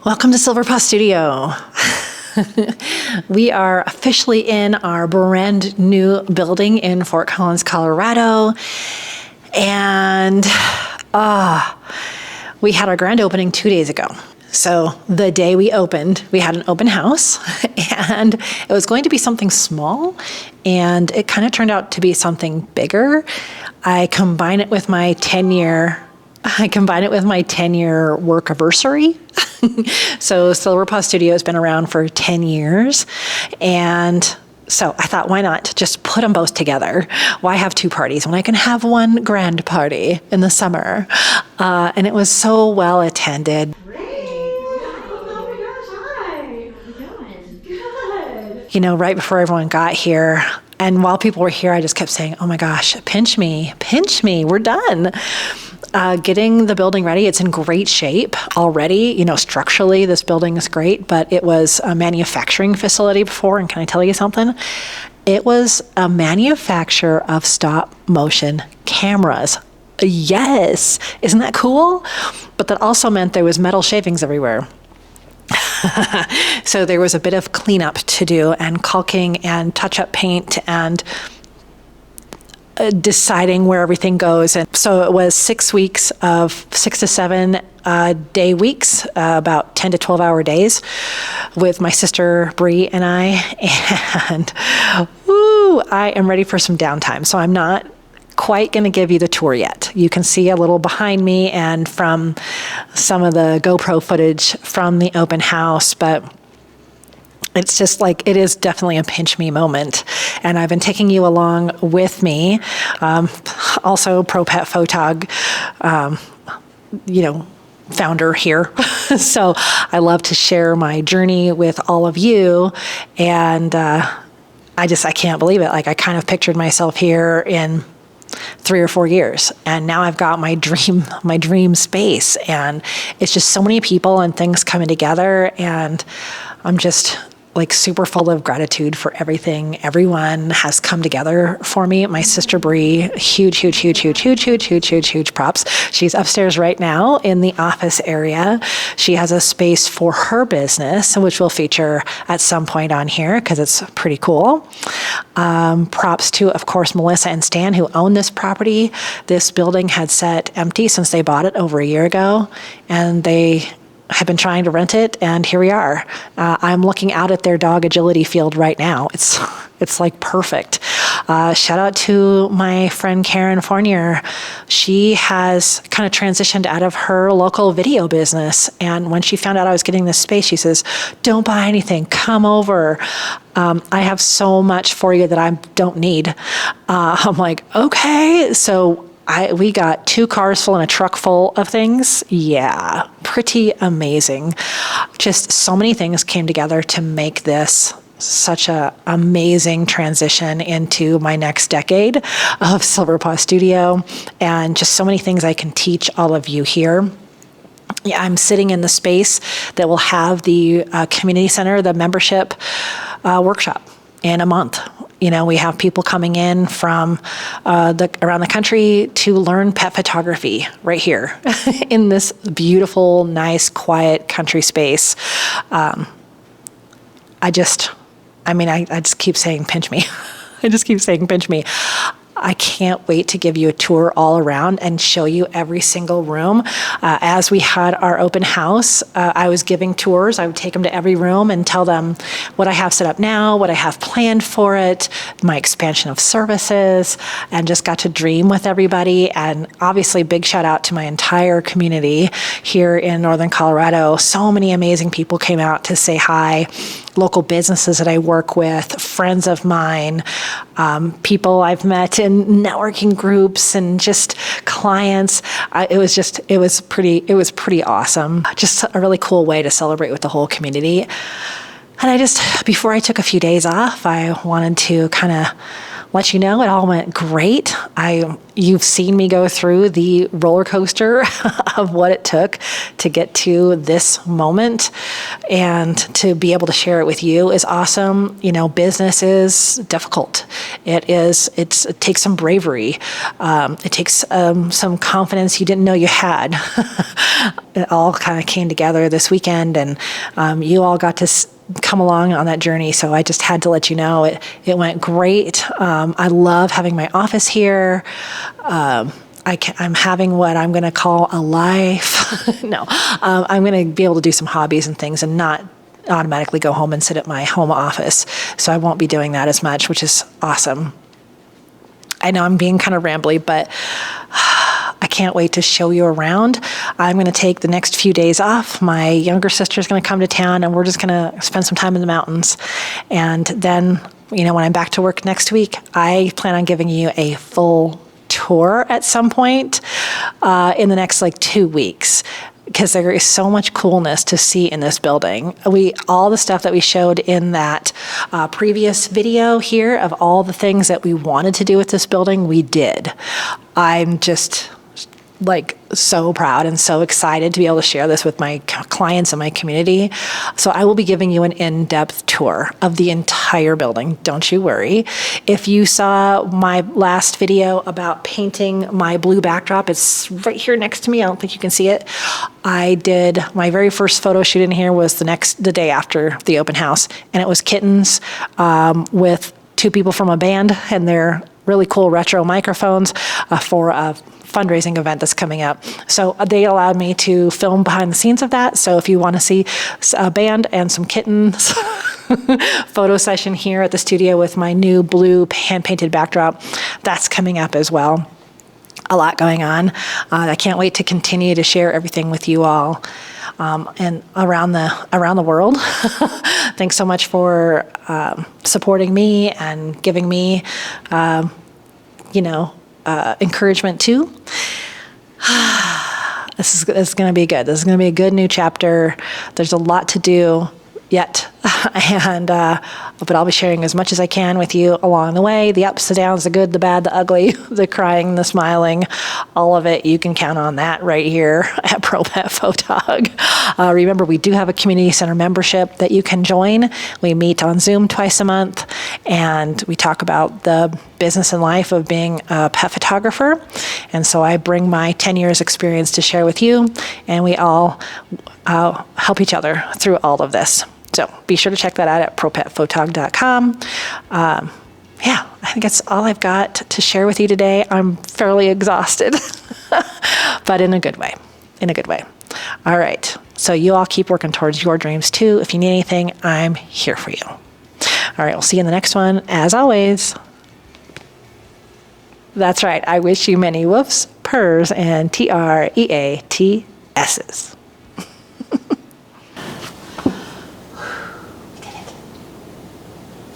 Welcome to Silver Paw Studio. We are officially in our brand new building in Fort Collins, Colorado. And we had our grand opening 2 days ago. So the day we opened, we had an open house and it was going to be something small and it kind of turned out to be something bigger. I combine it with my 10-year work anniversary. So Silver Paw Studio has been around for 10 years. And so I thought, why not just put them both together? Why have two parties when I can have one grand party in the summer? And it was so well attended. You know, right before everyone got here, and while people were here, I just kept saying, oh my gosh, pinch me, we're done. Getting the building ready, it's in great shape already. You know, structurally, this building is great, but it was a manufacturing facility before, and can I tell you something? It was a manufacturer of stop motion cameras. Yes, isn't that cool? But that also meant there was metal shavings everywhere. So there was a bit of cleanup to do and caulking and touch-up paint and deciding where everything goes. And so it was 6 weeks of 6 to 7 day weeks, about 10 to 12 hour days with my sister Bree and I. And I am ready for some downtime. So I'm not quite going to give you the tour yet. You can see a little behind me and from some of the GoPro footage from the open house, but it's just like, it is definitely a pinch me moment. And I've been taking you along with me. Also Pro Pet Photog, founder here. So I love to share my journey with all of you. And I can't believe it. Like, I kind of pictured myself here in 3 or 4 years, and now I've got my dream space, and it's just so many people and things coming together, and I'm just like super full of gratitude for everything. Everyone has come together for me. My sister Bree, huge props. She's upstairs right now in the office area. She has a space for her business, which we'll feature at some point on here because it's pretty cool. Props to, of course, Melissa and Stan, who own this property. This building had sat empty since they bought it over a year ago, and they have been trying to rent it, and here we are. I'm looking out at their dog agility field right now. It's like perfect. Shout out to my friend Karen Fournier. She has kind of transitioned out of her local video business, and when she found out I was getting this space, she says, don't buy anything, come over. I have so much for you that I don't need. I'm like, okay. So we got 2 cars full and a truck full of things. Yeah, pretty amazing. Just so many things came together to make this such an amazing transition into my next decade of Silver Paw Studio, and just so many things I can teach all of you here. Yeah, I'm sitting in the space that will have the community center, the membership workshop in a month. You know, we have people coming in from around the country to learn pet photography right here in this beautiful, nice, quiet country space. I just keep saying, pinch me. I just keep saying, pinch me. I can't wait to give you a tour all around and show you every single room. As we had our open house, I was giving tours. I would take them to every room and tell them what I have set up now, what I have planned for it, my expansion of services, and just got to dream with everybody. And obviously, big shout out to my entire community here in Northern Colorado. So many amazing people came out to say hi. Local businesses that I work with, friends of mine, people I've met in networking groups, and just clients. It was pretty awesome. Just a really cool way to celebrate with the whole community. And before I took a few days off, I wanted to kind of let you know it all went great. I You've seen me go through the roller coaster of what it took to get to this moment, and to be able to share it with you is awesome. Business is difficult. It takes some bravery. It takes some confidence you didn't know you had. It all kind of came together this weekend, and you all got to come along on that journey. So I just had to let you know it went great. I love having my office here. I'm having what I'm going to call a life. No, I'm going to be able to do some hobbies and things and not automatically go home and sit at my home office. So I won't be doing that as much, which is awesome. I know I'm being kind of rambly, but I can't wait to show you around. I'm going to take the next few days off. My younger sister is going to come to town, and we're just going to spend some time in the mountains. And then, when I'm back to work next week, I plan on giving you a full tour at some point in the next 2 weeks, because there is so much coolness to see in this building. All the stuff that we showed in that previous video here of all the things that we wanted to do with this building, we did. I'm just so proud and so excited to be able to share this with my clients and my community. So I will be giving you an in-depth tour of the entire building. Don't you worry. If you saw my last video about painting my blue backdrop, it's right here next to me. I don't think you can see it. I did my very first photo shoot in here was the day after the open house, and it was kittens with two people from a band and their really cool retro microphones for a fundraising event that's coming up. So they allowed me to film behind the scenes of that. So if you want to see a band and some kittens photo session here at the studio with my new blue hand-painted backdrop, that's coming up as well. A lot going on. I can't wait to continue to share everything with you all and around the world. Thanks so much for supporting me and giving me, encouragement too. This is going to be good. This is going to be a good new chapter. There's a lot to do yet, but I'll be sharing as much as I can with you along the way. The ups, the downs, the good, the bad, the ugly, the crying, the smiling, all of it. You can count on that right here at Pro Pet Photog. Remember, we do have a community center membership that you can join. We meet on Zoom twice a month, and we talk about the business and life of being a pet photographer. And so I bring my 10 years experience to share with you, and we all help each other through all of this. So be sure to check that out at propetphotog.com. I think that's all I've got to share with you today. I'm fairly exhausted, but in a good way. All right. So you all keep working towards your dreams too. If you need anything, I'm here for you. All right. We'll see you in the next one. As always, that's right. I wish you many woofs, purrs, and TREATSs.